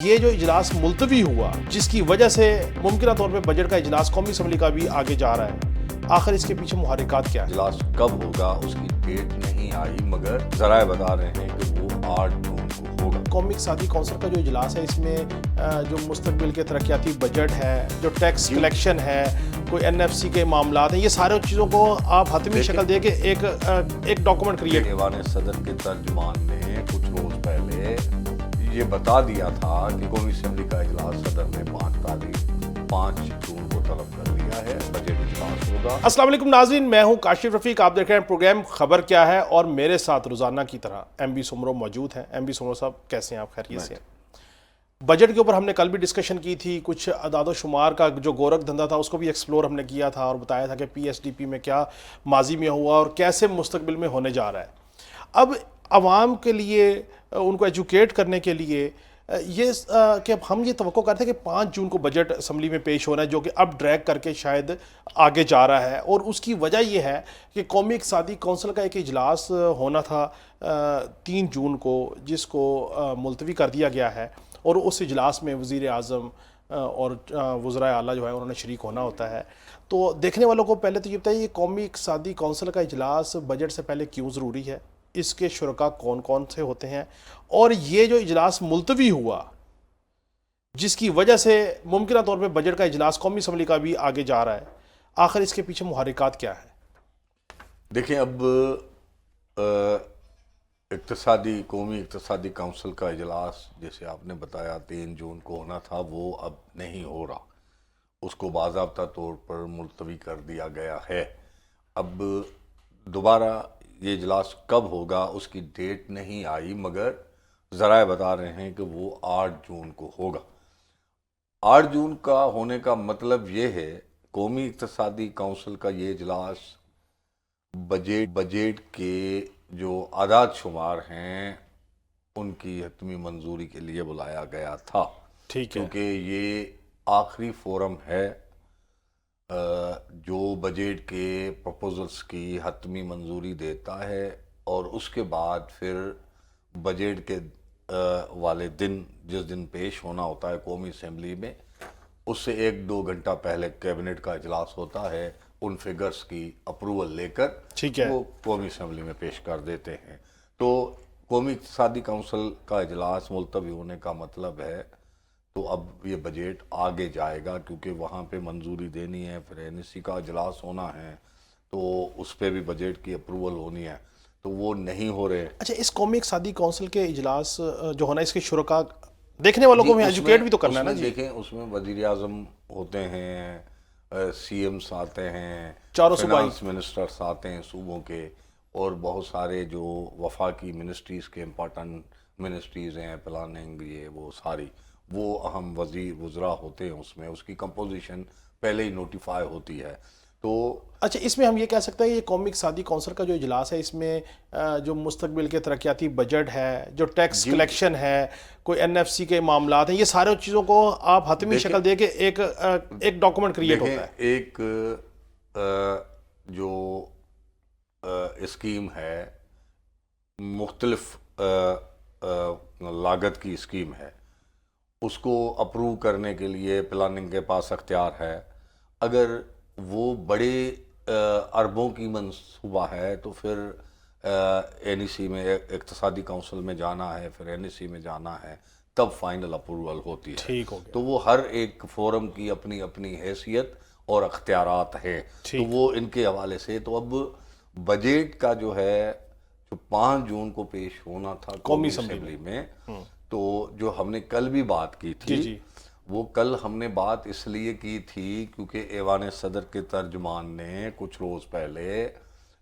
یہ جو اجلاس ملتوی ہوا جس کی وجہ سے ممکنہ طور پہ بجٹ کا اجلاس قومی اسمبلی کا بھی آگے جا رہا ہے، آخر اس کے پیچھے محرکات کیا ہے؟ اجلاس کب ہوگا اس کی ڈیٹ نہیں آئی، مگر ذرائع بتا رہے ہیں کہ وہ 8 جون کو ہوگا۔ قومی اقتصادی کونسل کا جو اجلاس ہے اس میں جو مستقبل کے ترقیاتی بجٹ ہے، جو ٹیکس کلیکشن ہے، کوئی NFC کے معاملات ہیں، یہ سارے چیزوں کو آپ حتمی شکل دے کے ایک ڈاکومنٹ کریٹ۔ ایوان صدر کے ترجمان نے کچھ روز پہلے یہ بتا دیا تھا کہ قومی اسمبلی کا اجلاس صدر نے 5 جون کو طلب کر لیا ہے، بجٹ اجلاس ہوگا۔ السلام علیکم ناظرین، میں ہوں کاشف رفیق، آپ دیکھ رہے ہیں پروگرام خبر کیا ہے، اور میرے ساتھ روزانہ کی طرح MB سمرو موجود ہیں۔ MB سمرو صاحب کیسے ہیں آپ؟ خیریت سے ہیں؟ بجٹ کے اوپر ہم نے کل بھی ڈسکشن کی تھی، کچھ اعداد و شمار کا جو گورکھ دھندا تھا اس کو بھی ایکسپلور ہم نے کیا تھا اور بتایا تھا کہ PSDP میں کیا ماضی میں ہوا اور کیسے مستقبل میں ہونے جا رہا ہے۔ اب عوام کے لیے، ان کو ایجوکیٹ کرنے کے لیے یہ کہ ہم یہ توقع کرتے ہیں کہ 5 جون کو بجٹ اسمبلی میں پیش ہو رہا ہے، جو کہ اب ڈریگ کر کے شاید آگے جا رہا ہے، اور اس کی وجہ یہ ہے کہ قومی اقتصادی کونسل کا ایک اجلاس ہونا تھا 3 جون کو، جس کو ملتوی کر دیا گیا ہے، اور اس اجلاس میں وزیر اعظم اور وزرائے اعلیٰ جو ہے انہوں نے شریک ہونا ہوتا ہے۔ تو دیکھنے والوں کو پہلے تو یہ بتائیے، یہ قومی اقتصادی کونسل کا اجلاس بجٹ سے پہلے کیوں ضروری ہے؟ اس کے شرکاء کون کون سے ہوتے ہیں؟ اور یہ جو اجلاس ملتوی ہوا جس کی وجہ سے ممکنہ طور پہ بجٹ کا اجلاس قومی اسمبلی کا بھی آگے جا رہا ہے، آخر اس کے پیچھے محرکات کیا ہے؟ دیکھیں، اب قومی اقتصادی کونسل کا اجلاس جیسے آپ نے بتایا 3 جون کو ہونا تھا، وہ اب نہیں ہو رہا، اس کو باضابطہ طور پر ملتوی کر دیا گیا ہے۔ اب دوبارہ یہ اجلاس کب ہوگا اس کی ڈیٹ نہیں آئی، مگر ذرائع بتا رہے ہیں کہ وہ 8 جون کو ہوگا۔ 8 جون کا ہونے کا مطلب یہ ہے، قومی اقتصادی کونسل کا یہ اجلاس بجٹ کے جو اعداد شمار ہیں ان کی حتمی منظوری کے لیے بلایا گیا تھا، کیونکہ یہ آخری فورم ہے جو بجٹ کے پروپوزلز کی حتمی منظوری دیتا ہے، اور اس کے بعد پھر بجٹ کے والے دن، جس دن پیش ہونا ہوتا ہے قومی اسمبلی میں، اس سے 1-2 گھنٹہ پہلے کیبنٹ کا اجلاس ہوتا ہے، ان فگرز کی اپروول لے کر وہ قومی اسمبلی میں پیش کر دیتے ہیں۔ تو قومی اقتصادی کونسل کا اجلاس ملتوی ہونے کا مطلب ہے تو اب یہ بجٹ آگے جائے گا، کیونکہ وہاں پہ منظوری دینی ہے، پھر NEC کا اجلاس ہونا ہے، تو اس پہ بھی بجٹ کی اپروول ہونی ہے، تو وہ نہیں ہو رہے۔ اچھا، اس قومی اقتصادی کونسل کے اجلاس جو ہونا ہے، اس کے شرکاء دیکھنے والوں کو ایجوکیٹ بھی تو کرنا ہے نا جی؟ دیکھیں، اس میں وزیر اعظم ہوتے ہیں، CMs آتے ہیں، فائنانس منسٹرز آتے ہیں صوبوں کے، اور بہت سارے جو وفاقی منسٹریز کے امپارٹنٹ منسٹریز ہیں، پلاننگ، یہ وہ ساری، وہ اہم وزراء ہوتے ہیں اس میں، اس کی کمپوزیشن پہلے ہی نوٹیفائی ہوتی ہے۔ تو اچھا، اس میں ہم یہ کہہ سکتے ہیں یہ قومی اقتصادی کونسل کا جو اجلاس ہے، اس میں جو مستقبل کے ترقیاتی بجٹ ہے، جو ٹیکس کلیکشن ہے، کوئی NFC کے معاملات ہیں، یہ سارے چیزوں کو آپ حتمی شکل دے کے ایک ڈاکومنٹ کریٹ ہوتا ہے۔ ایک جو اسکیم ہے، مختلف لاگت کی اسکیم ہے، اس کو اپروو کرنے کے لیے پلاننگ کے پاس اختیار ہے۔ اگر وہ بڑے اربوں کی منصوبہ ہے تو پھر NEC میں، اقتصادی کونسل میں جانا ہے، پھر NEC میں جانا ہے، تب فائنل اپروول ہوتی ہے۔ تو وہ ہر ایک فورم کی اپنی اپنی حیثیت اور اختیارات ہیں، تو وہ ان کے حوالے سے۔ تو اب بجٹ کا جو ہے، جو 5 جون کو پیش ہونا تھا قومی اسمبلی میں، تو جو ہم نے کل بھی بات کی تھی، وہ کل ہم نے بات اس لیے کی تھی کیونکہ ایوان صدر کے ترجمان نے کچھ روز پہلے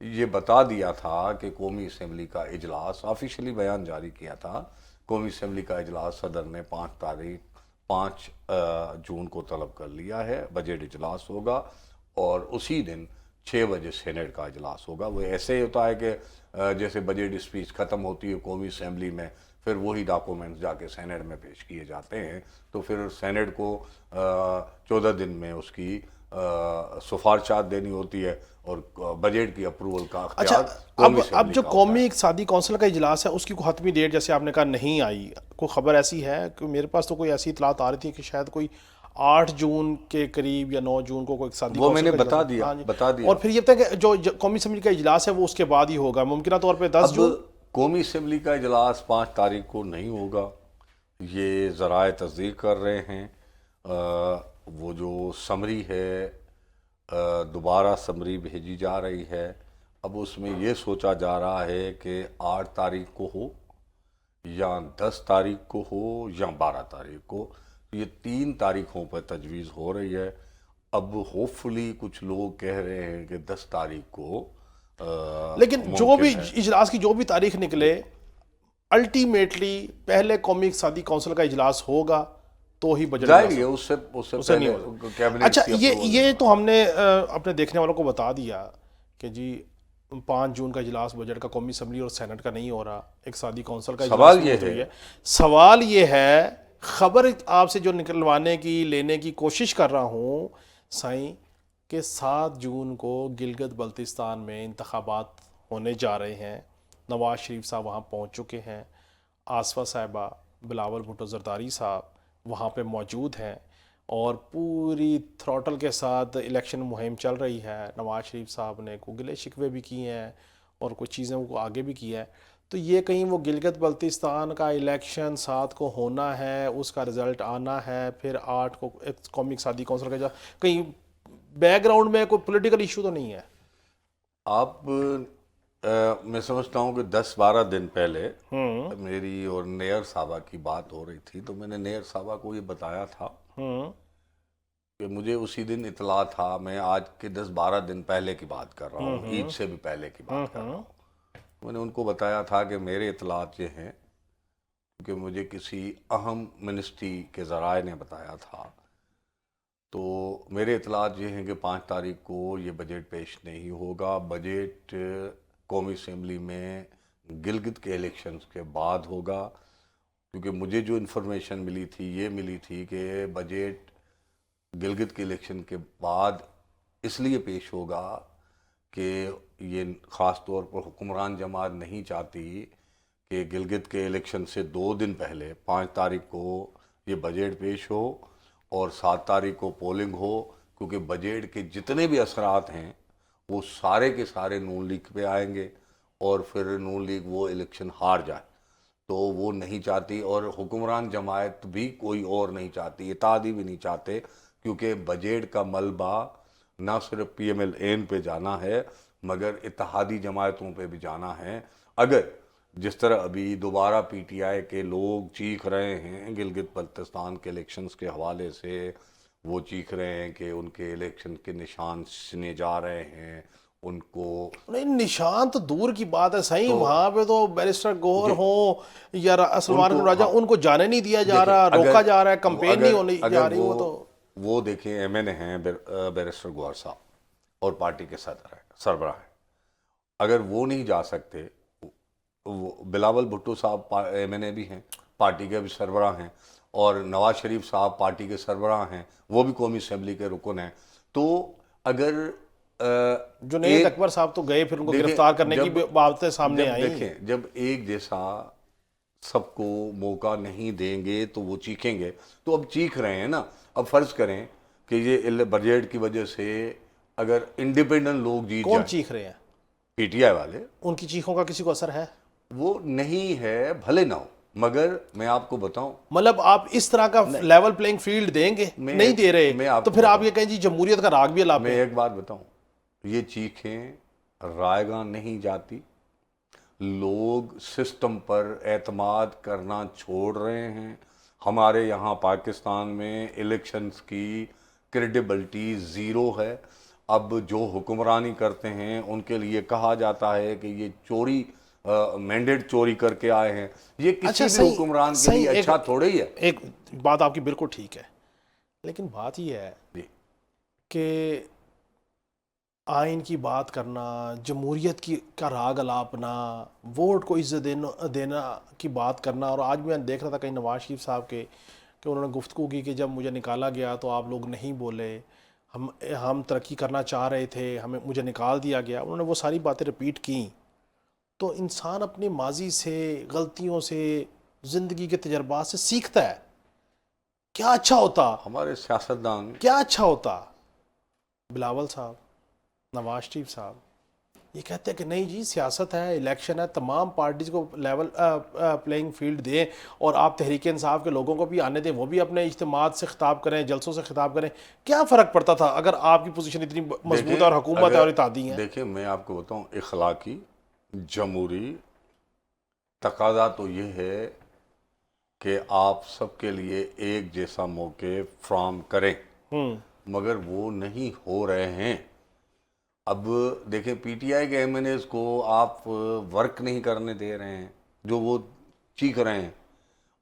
یہ بتا دیا تھا کہ قومی اسمبلی کا اجلاس، آفیشلی بیان جاری کیا تھا، قومی اسمبلی کا اجلاس صدر نے 5 جون کو طلب کر لیا ہے، بجٹ اجلاس ہوگا، اور اسی دن 6 بجے سینٹ کا اجلاس ہوگا۔ وہ ایسے ہی ہوتا ہے کہ جیسے بجٹ اسپیچ ختم ہوتی ہے قومی اسمبلی میں، پھر وہی ڈاکومنٹس جا کے سینٹ میں پیش کیے جاتے ہیں، تو پھر سینٹ کو 14 دن میں اس کی سفارشات دینی ہوتی ہے، اور بجٹ کی اپروول کا اچھا، اختیار قومی اب اسمبلی جو کا قومی ہوتا ہے۔ اقتصادی کونسل کا اجلاس ہے اس کی کوئی حتمی ڈیٹ جیسے آپ نے کہا نہیں آئی، کوئی خبر ایسی ہے کہ میرے پاس تو کوئی ایسی اطلاعات آ رہی تھی کہ شاید کوئی 8 جون کے قریب یا 9 جون کو کوئی اقتصادی وہ میں کونسل نے کا اجلاس بتا ہے۔ دیا ہاں جی، بتا دیا اور پھر یہ بتائیں کہ جو قومی اسمبلی کا اجلاس ہے وہ اس کے بعد ہی ہوگا، ممکنہ طور پہ 10 اب جون۔ قومی اسمبلی کا اجلاس 5 تاریخ کو نہیں ہوگا، یہ ذرائع تصدیق کر رہے ہیں۔ وہ جو سمری ہے، دوبارہ سمری بھیجی جا رہی ہے، اب اس میں یہ سوچا جا رہا ہے کہ 8 تاریخ کو ہو یا 10 تاریخ کو ہو یا 12 تاریخ کو، یہ 3 تاریخوں پر تجویز ہو رہی ہے۔ اب ہوپ فلی کچھ لوگ کہہ رہے ہیں کہ 10 تاریخ کو لیکن جو ممکن بھی ہے۔ اجلاس کی جو بھی تاریخ نکلے، الٹیمیٹلی پہلے قومی اقتصادی کونسل کا اجلاس ہوگا تو ہی بجٹ ظاہر پاس ہے ہوگا، اس سے اسے نہیں پہلے ہوگا۔ کیبنٹ اچھا، کی یہ اپروول یہ تو ہم نے اپنے دیکھنے والوں کو بتا دیا کہ جی 5 جون کا اجلاس بجٹ کا قومی اسمبلی اور سینٹ کا نہیں ہو رہا، اقتصادی کونسل کا اجلاس سوال یہ ملتوی ہے، سوال یہ ہے، خبر آپ سے جو نکلوانے کی لینے کی کوشش کر رہا ہوں سائیں، کہ 7 جون کو گلگت بلتستان میں انتخابات ہونے جا رہے ہیں، نواز شریف صاحب وہاں پہنچ چکے ہیں، آصفہ صاحبہ، بلاول بھٹو زرداری صاحب وہاں پہ موجود ہیں، اور پوری تھروٹل کے ساتھ الیکشن مہم چل رہی ہے۔ نواز شریف صاحب نے کو گلے شکوے بھی کیے ہیں اور کچھ چیزوں کو آگے بھی کیا ہے، تو یہ کہیں وہ گلگت بلتستان کا الیکشن 7 کو ہونا ہے، اس کا رزلٹ آنا ہے، پھر 8 کو قومی اقتصادی کونسل کا کہیں بیک گراؤنڈ میں کوئی پولیٹیکل ایشو تو نہیں ہے؟ آپ میں سمجھتا ہوں کہ 10-12 دن پہلے میری اور نیئر صاحبہ کی بات ہو رہی تھی، تو میں نے نیئر صاحبہ کو یہ بتایا تھا کہ مجھے اسی دن اطلاع تھا، میں آج کے 10-12 دن پہلے کی بات کر رہا ہوں، عید سے بھی پہلے کی بات کر رہا ہوں۔ میں نے ان کو بتایا تھا کہ میرے اطلاعات یہ ہیں کہ مجھے کسی اہم منسٹری کے ذرائع نے بتایا تھا، تو میرے اطلاعات یہ ہیں کہ 5 تاریخ کو یہ بجٹ پیش نہیں ہوگا، بجٹ قومی اسمبلی میں گلگت کے الیکشنز کے بعد ہوگا، کیونکہ مجھے جو انفارمیشن ملی تھی یہ ملی تھی کہ بجٹ گلگت کے الیکشن کے بعد اس لیے پیش ہوگا کہ یہ خاص طور پر حکمران جماعت نہیں چاہتی کہ گلگت کے الیکشن سے 2 دن پہلے 5 تاریخ کو یہ بجٹ پیش ہو اور 7 تاریخ کو پولنگ ہو، کیونکہ بجٹ کے جتنے بھی اثرات ہیں وہ سارے کے سارے نون لیگ پہ آئیں گے، اور پھر نون لیگ وہ الیکشن ہار جائے، تو وہ نہیں چاہتی، اور حکمران جماعت بھی کوئی اور نہیں چاہتی، اتحادی بھی نہیں چاہتے، کیونکہ بجٹ کا ملبہ نہ صرف پی ایم ایل این پہ جانا ہے مگر اتحادی جماعتوں پہ بھی جانا ہے۔ اگر جس طرح ابھی دوبارہ پی ٹی آئی کے لوگ چیخ رہے ہیں گلگت بلتستان کے الیکشنز کے حوالے سے، وہ چیخ رہے ہیں کہ ان کے الیکشن کے نشان سنے جا رہے ہیں، ان کو نہیں، نشان تو دور کی بات ہے صحیح، وہاں پہ تو بیرسٹر گوہر ہوں یا سلمان بن راجہ، ان کو جانے نہیں دیا جا رہا، روکا جا رہا ہے، کمپین نہیں ہونی جا رہی، وہ تو وہ دیکھیں ایم این اے ہیں بیرسٹر گوہر صاحب اور پارٹی کے صدر ہیں، سربراہ ہیں، اگر وہ نہیں جا سکتے، بلاول بھٹو صاحب ایم این اے بھی ہیں، پارٹی کے بھی سربراہ ہیں، اور نواز شریف صاحب پارٹی کے سربراہ ہیں، وہ بھی قومی اسمبلی کے رکن ہیں، تو اگر جنید اکبر صاحب تو گئے، پھر ان کو گرفتار کرنے کی باتیں سامنے آئیں۔ دیکھیں جب ایک جیسا سب کو موقع نہیں دیں گے تو وہ چیخیں گے، تو اب چیخ رہے ہیں نا، اب فرض کریں کہ یہ بجٹ کی وجہ سے اگر انڈیپینڈنٹ لوگ جیت کون جائیں، چیخ رہے ہیں؟ پی ٹی آئی والے، ان کی چیخوں کا کسی کو اثر ہے؟ وہ نہیں ہے، بھلے نہ ہو، مگر میں آپ کو بتاؤں، مطلب آپ اس طرح کا لیول پلینگ فیلڈ دیں گے؟ نہیں دے رہے میں آپ تو کو پھر آپ بتاؤں، یہ کہیں جی جمہوریت کا راگ بھی اللہ میں پہ۔ ایک بات بتاؤں، یہ چیخیں رائے گاں نہیں جاتی، لوگ سسٹم پر اعتماد کرنا چھوڑ رہے ہیں۔ ہمارے یہاں پاکستان میں الیکشنز کی کریڈیبلٹی زیرو ہے، اب جو حکمرانی کرتے ہیں ان کے لیے کہا جاتا ہے کہ یہ چوری مینڈیٹ چوری کر کے آئے ہیں، یہ کسی بھی حکمران کے لیے اچھا تھوڑے ہی ہے۔ ایک بات آپ کی بالکل ٹھیک ہے، لیکن بات یہ ہے جی کہ آئین کی بات کرنا، جمہوریت کی کا راگ الاپنا، ووٹ کو عزت دینا کی بات کرنا. اور آج میں دیکھ رہا تھا کہیں نواز شریف صاحب کے کہ انہوں نے گفتگو کی کہ جب مجھے نکالا گیا تو آپ لوگ نہیں بولے، ہم ترقی کرنا چاہ رہے تھے، مجھے نکال دیا گیا. انہوں نے وہ ساری باتیں رپیٹ کیں. تو انسان اپنے ماضی سے، غلطیوں سے، زندگی کے تجربات سے سیکھتا ہے. کیا اچھا ہوتا، ہمارے سیاستدان کیا اچھا ہوتا بلاول صاحب، نواز شریف صاحب یہ کہتے ہیں کہ نہیں جی سیاست ہے، الیکشن ہے، تمام پارٹیز کو لیول پلینگ فیلڈ دیں اور آپ تحریک انصاف کے لوگوں کو بھی آنے دیں، وہ بھی اپنے اجتماعات سے خطاب کریں، جلسوں سے خطاب کریں. کیا فرق پڑتا تھا اگر آپ کی پوزیشن اتنی مضبوط ہے اور حکومت ہے اور اتحادی ہے؟ دیکھیں میں آپ کو بتاؤں، اخلاقی جمہوری تقاضا تو یہ ہے کہ آپ سب کے لیے ایک جیسا موقع فراہم کریں، مگر وہ نہیں ہو رہے ہیں. اب دیکھیں پی ٹی آئی کے ایم این ایز کو آپ ورک نہیں کرنے دے رہے ہیں جو وہ چیخ رہے ہیں،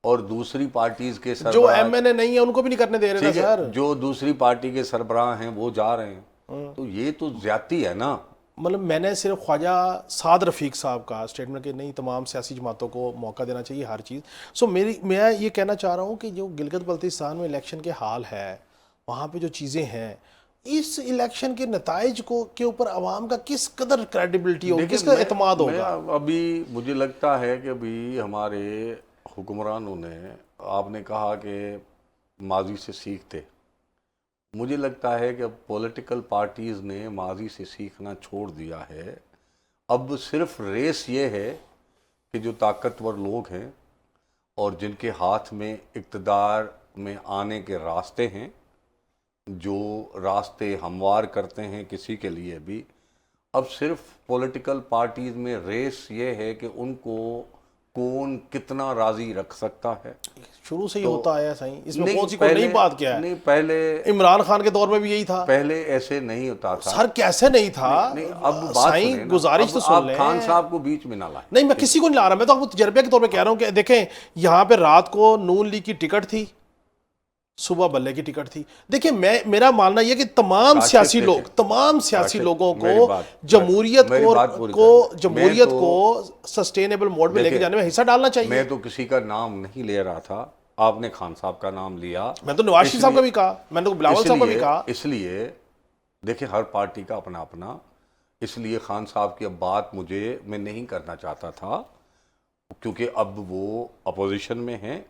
اور دوسری پارٹیز کے جو سربراہ، ایم این اے نہیں ہے ان کو بھی نہیں کرنے دے رہے نا ٹھیک ہے، سر. جو دوسری پارٹی کے سربراہ ہیں وہ جا رہے ہیں، تو یہ تو زیادتی ہے نا. مطلب میں نے صرف خواجہ سعد رفیق صاحب کا اسٹیٹمنٹ کہ نہیں تمام سیاسی جماعتوں کو موقع دینا چاہیے ہر چیز. میں یہ کہنا چاہ رہا ہوں کہ جو گلگت بلتستان میں الیکشن کے حال ہے، وہاں پہ جو چیزیں ہیں، اس الیکشن کے نتائج کے اوپر عوام کا کس قدر کریڈیبلٹی ہوگی، کس کا اعتماد ہوگا؟ ابھی مجھے لگتا ہے کہ ابھی ہمارے حکمرانوں نے، آپ نے کہا کہ ماضی سے سیکھتے، مجھے لگتا ہے کہ اب پولیٹیکل پارٹیز نے ماضی سے سیکھنا چھوڑ دیا ہے. اب صرف ریس یہ ہے کہ جو طاقتور لوگ ہیں اور جن کے ہاتھ میں اقتدار میں آنے کے راستے ہیں، جو راستے ہموار کرتے ہیں کسی کے لیے بھی، اب صرف پولیٹیکل پارٹیز میں ریس یہ ہے کہ ان کو کون کتنا راضی رکھ سکتا ہے. شروع سے ہی ہوتا آیا صحیح، اس میں نہیں، کون سی کوئی نئی بات کیا ہے؟ نہیں، پہلے عمران خان کے دور میں بھی یہی تھا. پہلے ایسے نہیں ہوتا تھا سر کیسے نہیں تھا؟ نہیں، اب بات سائیں سنیں نا، گزارش تو اب سن آپ لیں. خان صاحب کو بیچ میں نہ لائیں. نہیں میں کسی کو نہیں لا رہا، میں تو آپ کو تجربے کے طور پہ کہہ رہا ہوں کہ دیکھیں یہاں پہ رات کو نون لیگ کی ٹکٹ تھی، صبح بلے کی ٹکٹ تھی. دیکھیں میرا ماننا یہ کہ تمام سیاسی لوگ، تمام سیاسی لوگوں کو جمہوریت کو سسٹینیبل موڈ میں لے کے جانے میں حصہ ڈالنا چاہیے. میں تو کسی کا نام نہیں لے رہا تھا، آپ نے خان صاحب کا نام لیا. میں تو نواز شریف صاحب کا بھی کہا، میں نے تو بلاول صاحب کا بھی کہا. اس لیے دیکھیں ہر پارٹی کا اپنا اپنا، اس لیے خان صاحب کی اب بات میں نہیں کرنا چاہتا تھا، کیونکہ اب وہ اپوزیشن میں ہیں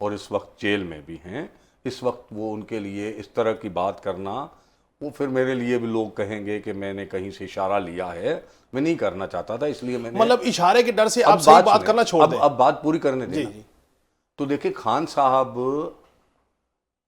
اور اس وقت جیل میں بھی ہیں. اس وقت وہ ان کے لیے اس طرح کی بات کرنا، وہ پھر میرے لیے بھی لوگ کہیں گے کہ میں نے کہیں سے اشارہ لیا ہے، میں نہیں کرنا چاہتا تھا. اس لیے میں نے مطلب اشارے کے ڈر سے آپ صحیح بات کرنا چھوڑ دیں. اب بات پوری کرنے دیں. تو دیکھیں خان صاحب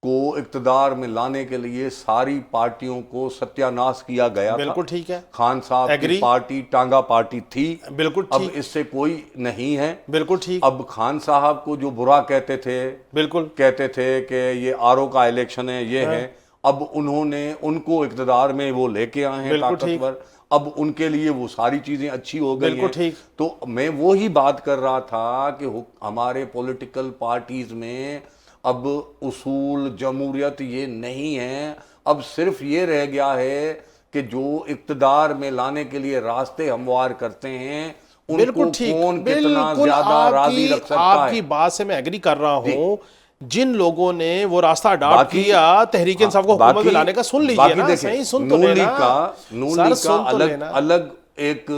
کو اقتدار میں لانے کے لیے ساری پارٹیوں کو ستیہ ناش کیا گیا تھا. بالکل ٹھیک ہے. خان صاحب کی پارٹی ٹانگا پارٹی تھی. بالکل اب اس سے کوئی نہیں ہے. بالکل ٹھیک. اب خان صاحب کو جو برا کہتے تھے، بالکل کہتے تھے کہ یہ آر او کا الیکشن ہے، یہ ہے، اب انہوں نے ان کو اقتدار میں وہ لے کے آئے ہیں طاقتور. اب ان کے لیے وہ ساری چیزیں اچھی ہو گئی ہیں. تو میں وہی بات کر رہا تھا کہ ہمارے پولیٹیکل پارٹیز میں اب اصول جمہوریت یہ نہیں ہے. اب صرف یہ رہ گیا ہے کہ جو اقتدار میں لانے کے لیے راستے ہموار کرتے ہیں ان کو کون کتنا زیادہ راضی رکھ سکتا ہے. آپ کی بات سے میں ایگری کر رہا ہوں. جن لوگوں نے وہ راستہ اڈاپٹ کیا تحریک انصاف کو حکومت میں لانے کا، سن لیجئے نا، صحیح سن تو لینا. نون لیگ کا الگ ایک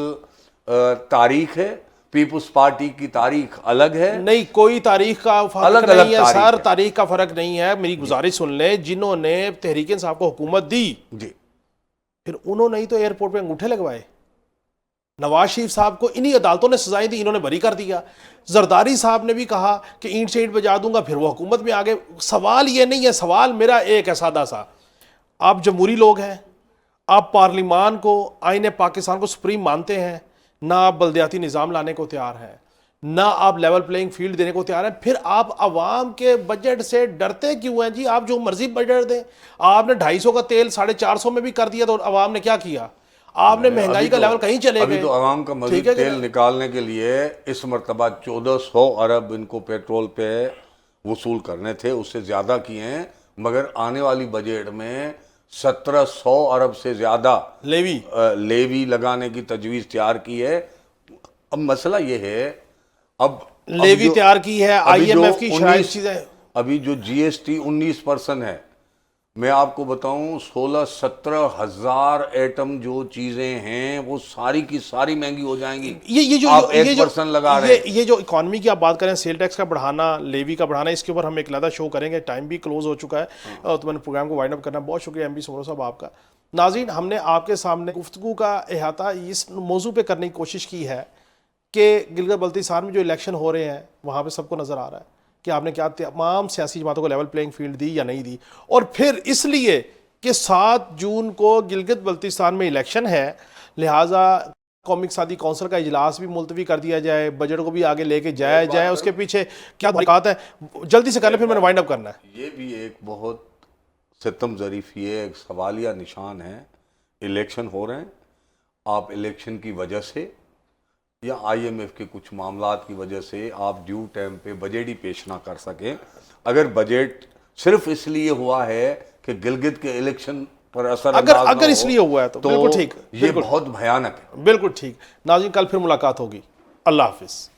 تاریخ ہے، پیپلز پارٹی کی تاریخ الگ ہے. نہیں کوئی تاریخ کا فرق نہیں ہے سر، تاریخ کا فرق نہیں ہے. میری گزارش سن لیں، جنہوں نے تحریک انصاف کو حکومت دی پھر انہوں نے ہی تو ایئرپورٹ پہ انگوٹھے لگوائے. نواز شریف صاحب کو انہی عدالتوں نے سزائیں دی، انہوں نے بری کر دیا. زرداری صاحب نے بھی کہا کہ اینٹ سے اینٹ بجا دوں گا، پھر وہ حکومت میں آگے. سوال یہ نہیں ہے، سوال میرا ایک ہے سادہ سا. آپ جمہوری لوگ ہیں، آپ پارلیمان کو، آئین پاکستان کو سپریم مانتے ہیں، نہ آپ بلدیاتی نظام لانے کو تیار ہیں، نہ آپ لیول پلینگ فیلڈ دینے کو تیار ہیں. پھر آپ عوام کے بجٹ سے ڈرتے کیوں ہیں جی؟ آپ جو مرضی بجٹ دیں. آپ نے 250 کا تیل 450 میں بھی کر دیا تو عوام نے کیا کیا؟ آپ نے مہنگائی کا لیول کہیں چلے گئے. ابھی تو عوام کا مزید تیل نکالنے کے لیے اس مرتبہ 1400 ارب ان کو پیٹرول پہ وصول کرنے تھے، اس سے زیادہ کیے ہیں. مگر آنے والی بجٹ میں 1700 ارب سے زیادہ لیوی لیوی لگانے کی تجویز تیار کی ہے. اب مسئلہ یہ ہے اب لیوی تیار کی ہے, آئی ایم ایف کی شرائط چیزیں. ابھی جو جی ایس ٹی 19% ہے, میں آپ کو بتاؤں 16-17 ہزار ایٹم جو چیزیں ہیں وہ ساری کی ساری مہنگی ہو جائیں گی. آپ 1% لگا رہے ہیں. یہ جو اکانومی کی آپ بات کریں, سیل ٹیکس کا بڑھانا, لیوی کا بڑھانا, اس کے اوپر ہم ایک علیحدہ شو کریں گے. ٹائم بھی کلوز ہو چکا ہے تو میں نے پروگرام کو وائنڈ اپ کرنا. بہت شکریہ ایم بی سمرو صاحب آپ کا. ناظرین, ہم نے آپ کے سامنے گفتگو کا احاطہ اس موضوع پہ کرنے کی کوشش کی ہے کہ گلگت بلتستان میں جو الیکشن ہو رہے ہیں وہاں پہ سب کو نظر آ رہا ہے کہ آپ نے کیا تمام سیاسی جماعتوں کو لیول پلینگ فیلڈ دی یا نہیں دی. اور پھر اس لیے کہ 7 جون کو گلگت بلتستان میں الیکشن ہے, لہٰذا قومی اقتصادی کونسل کا اجلاس بھی ملتوی کر دیا جائے, بجٹ کو بھی آگے لے کے جایا جائے. اس کے پیچھے کیا حقیقت ہے, جلدی سے کرنا, پھر میں نے وائنڈ اپ کرنا ہے. یہ بھی ایک بہت ستم ظریف, یہ ایک سوالیہ نشان ہے. الیکشن ہو رہے ہیں, آپ الیکشن کی وجہ سے یا آئی ایم ایف کے کچھ معاملات کی وجہ سے آپ ڈیو ٹائم پہ بجٹ ہی پیش نہ کر سکیں. اگر بجٹ صرف اس لیے ہوا ہے کہ گلگت کے الیکشن پر اثر انداز اگر اس لیے ہوا ہے تو بالکل ٹھیک, یہ بہت بھیانک ہے. بالکل ٹھیک. ناظرین, کل پھر ملاقات ہوگی. اللہ حافظ.